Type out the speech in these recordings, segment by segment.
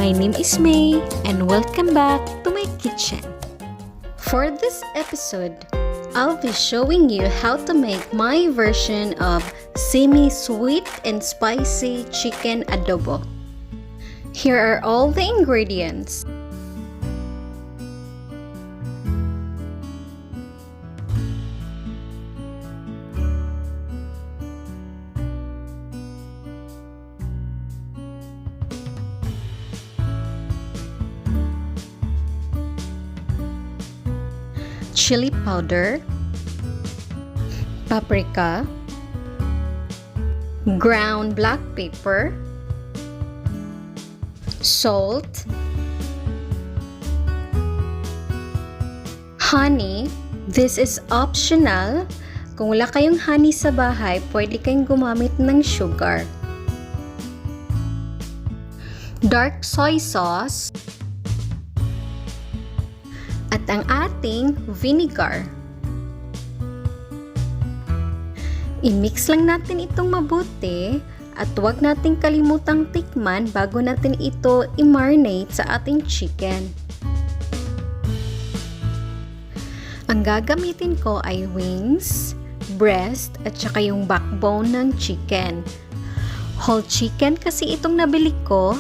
My name is May and welcome back to my kitchen. For this episode, I'll be showing you how to make my version of semi-sweet and spicy chicken adobo. Here are all the ingredients. Chili powder, paprika, ground black pepper, salt, honey. This is optional. Kung wala kayong honey sa bahay, pwede kayong gumamit ng sugar. Dark soy sauce, at ang ating vinegar. I-mix lang natin itong mabuti at huwag natin kalimutang tikman bago natin ito i-marinate sa ating chicken. Ang gagamitin ko ay wings, breast at saka yung backbone ng chicken. Whole chicken kasi itong nabili ko.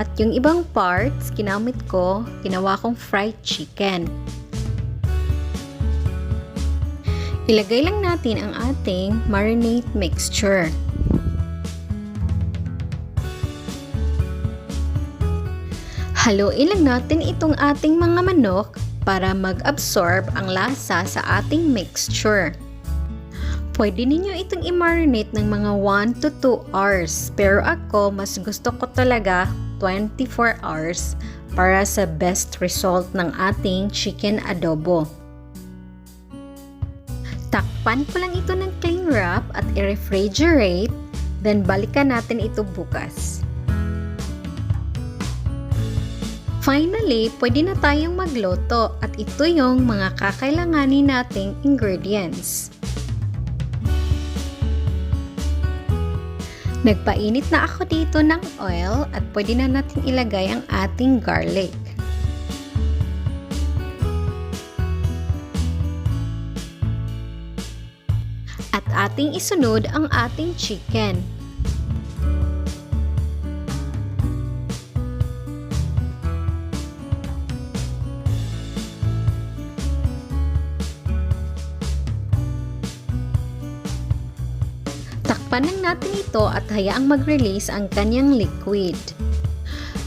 At yung ibang parts, ginamit ko, ginawa kong fried chicken. Ilagay lang natin ang ating marinade mixture. Haluin lang natin itong ating mga manok para mag-absorb ang lasa sa ating mixture. Pwede ninyo itong i-marinate ng mga 1 to 2 hours. Pero ako, mas gusto ko talaga 24 hours para sa best result ng ating chicken adobo. Takpan ko lang ito ng cling wrap at i-refrigerate, then balikan natin ito bukas. Finally, pwede na tayong magluto at ito yung mga kakailanganin nating ingredients. Nagpainit na ako dito ng oil at pwede na natin ilagay ang ating garlic. At ating isunod ang ating chicken. Takpan lang natin ito at hayaang mag-release ang kanyang liquid.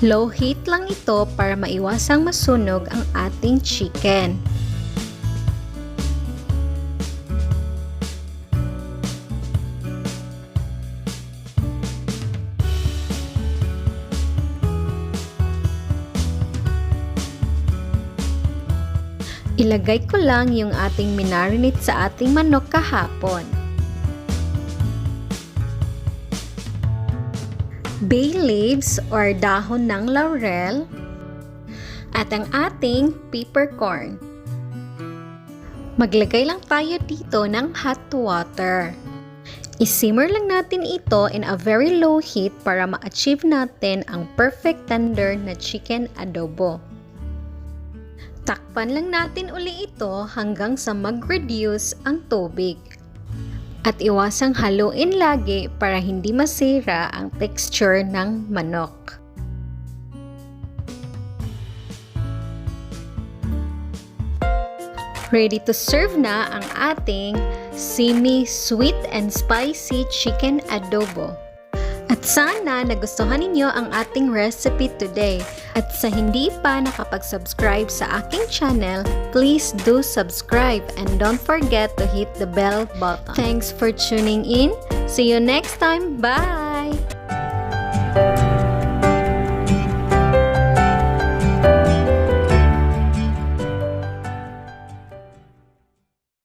Low heat lang ito para maiwasang masunog ang ating chicken. Ilagay ko lang yung ating minarinate sa ating manok kahapon. Bay leaves or dahon ng laurel at ang ating peppercorn. Maglagay lang tayo dito ng hot water. I-simmer lang natin ito in a very low heat para ma-achieve natin ang perfect tender na chicken adobo. Takpan lang natin uli ito hanggang sa mag-reduce ang tubig. At iwasang haluin lagi para hindi masira ang texture ng manok. Ready to serve na ang ating semi-sweet and spicy chicken adobo. At sana nagustuhan ninyo ang ating recipe today. At sa hindi pa nakapag-subscribe sa aking channel, please do subscribe and don't forget to hit the bell button. Thanks for tuning in. See you next time. Bye!